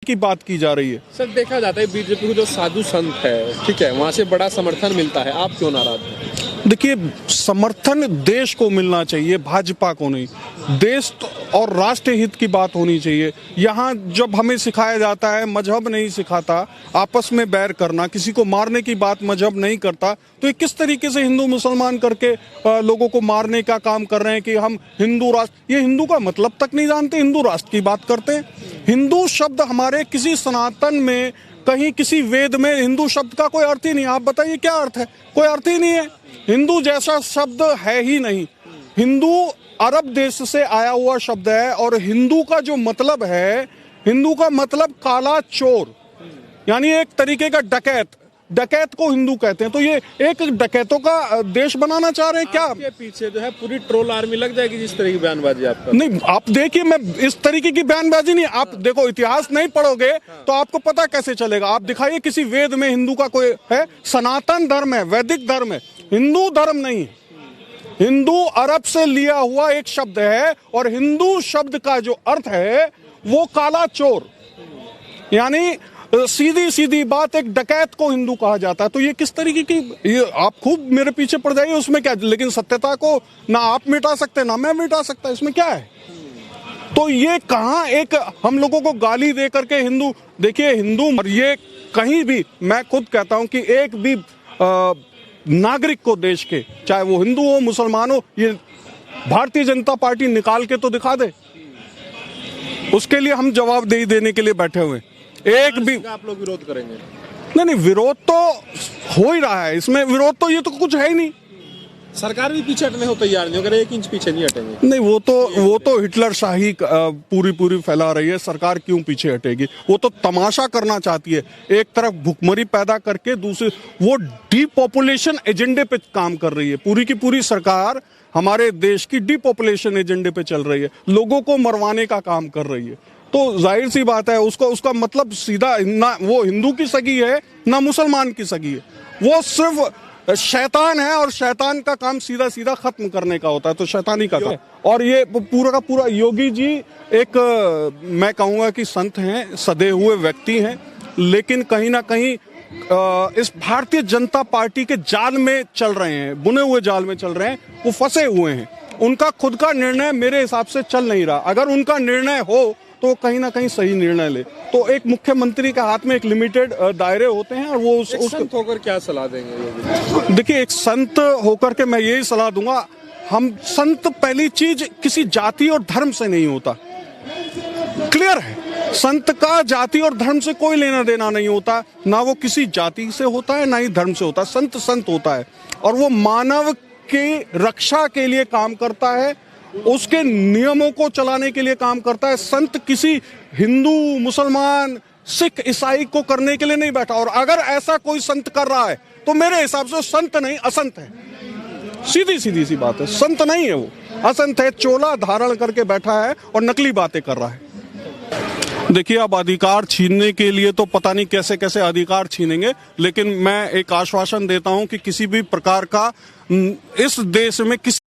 की बात की जा रही है। सर देखा जाता है बीजेपी को जो साधु संत है, ठीक है, वहाँ से बड़ा समर्थन मिलता है, आप क्यों नाराज हैं? देखिए, समर्थन देश को मिलना चाहिए, भाजपा को नहीं। देश और राष्ट्र हित की बात होनी चाहिए। यहाँ जब हमें सिखाया जाता है, मजहब नहीं सिखाता आपस में बैर करना, किसी को मारने की बात मजहब नहीं करता, तो ये किस तरीके से हिंदू मुसलमान करके लोगों को मारने का काम कर रहे हैं कि हम हिंदू राष्ट्र, ये हिंदू का मतलब तक नहीं जानते, हिंदू राष्ट्र की बात करते हैं। हिंदू शब्द हमारे किसी सनातन में, कहीं किसी वेद में हिंदू शब्द का कोई अर्थ ही नहीं। आप बताइए क्या अर्थ है? कोई अर्थ ही नहीं है। हिंदू जैसा शब्द है ही नहीं। हिंदू अरब देश से आया हुआ शब्द है, और हिंदू का जो मतलब है, हिंदू का मतलब काला चोर, यानी एक तरीके का डकैत। डकैत को हिंदू कहते हैं। तो ये एक डकैतों का देश बनाना चाह रहे हैं क्या? आपके पीछे जो है पूरी ट्रोल आर्मी लग जाएगी जिस तरह की बयानबाजी आपका। नहीं, आप देखिए, मैं इस तरीके की बयानबाजी नहीं। आप देखो, इतिहास नहीं पढ़ोगे तो आपको पता कैसे चलेगा? आप दिखाइए किसी वेद में हिंदू का कोई है? सनातन धर्म है, वैदिक धर्म है, हिंदू धर्म नहीं है। हिंदू अरब से लिया हुआ एक शब्द है, और हिंदू शब्द का जो अर्थ है वो काला चोर, यानी सीधी सीधी बात, एक डकैत को हिंदू कहा जाता है। तो ये किस तरीके की, ये आप खूब मेरे पीछे पड़ जाइए, उसमें क्या? लेकिन सत्यता को ना आप मिटा सकते ना मैं मिटा सकता, इसमें क्या है? तो ये कहाँ एक हम लोगों को गाली दे करके हिंदू, देखिए हिंदू, और ये कहीं भी, मैं खुद कहता हूं कि एक भी नागरिक को देश के, चाहे वो हिंदू हो मुसलमान हो, ये भारतीय जनता पार्टी निकाल के तो दिखा दे, उसके लिए हम जवाबदेही देने के लिए बैठे हुए। एक भी आप लोग विरोध करेंगे? नहीं, विरोध तो हो ही रहा है, इसमें विरोध तो ये तो कुछ है ही नहीं। सरकार भी पीछे हटने को तैयार नहीं, अगर 1 इंच पीछे नहीं हटेंगे। नहीं, वो तो हिटलर शाही पूरी फैला रही है। सरकार क्यों पीछे हटेगी? वो तो तमाशा करना चाहती है। एक तरफ भुखमरी पैदा करके, दूसरे वो डीपॉपुलेशन एजेंडे पे काम कर रही है। पूरी की पूरी सरकार हमारे देश की डीपॉपुलेशन एजेंडे पे चल रही है, लोगों को मरवाने का काम कर रही है। तो जाहिर सी बात है, उसका मतलब सीधा ना वो हिंदू की सगी है ना मुसलमान की सगी है। वो सिर्फ शैतान है, और शैतान का काम सीधा सीधा खत्म करने का होता है। तो शैतानी का काम। और ये पूरा का पूरा योगी जी एक, मैं कहूँगा कि संत हैं, सदे हुए व्यक्ति हैं, लेकिन कहीं ना कहीं इस भारतीय जनता पार्टी के जाल में चल रहे हैं, बुने हुए जाल में चल रहे हैं, वो फंसे हुए हैं। उनका खुद का निर्णय मेरे हिसाब से चल नहीं रहा। अगर उनका निर्णय हो तो कहीं ना कहीं सही निर्णय ले। तो एक मुख्यमंत्री के हाथ में एक लिमिटेड दायरे होते हैं, और वो संत होकर क्या सलाह देंगे? देखिए, एक संत होकर के मैं यही सलाह दूंगा, हम संत पहली चीज किसी जाति और धर्म से नहीं होता, क्लियर है? संत का जाति और धर्म से कोई लेना देना नहीं होता, ना वो किसी जाति से होता है ना ही धर्म से होता है। संत संत होता है, और वो मानव की रक्षा के लिए काम करता है, उसके नियमों को चलाने के लिए काम करता है। संत किसी हिंदू मुसलमान सिख ईसाई को करने के लिए नहीं बैठा, और अगर ऐसा कोई संत कर रहा है तो मेरे हिसाब से संत नहीं असंत है। सीधी सी बात है, संत नहीं है वो, असंत है। चोला धारण करके बैठा है और नकली बातें कर रहा है। देखिए, अब अधिकार छीनने के लिए तो पता नहीं कैसे कैसे अधिकार छीनेंगे, लेकिन मैं एक आश्वासन देता हूं कि किसी भी प्रकार का इस देश में किसी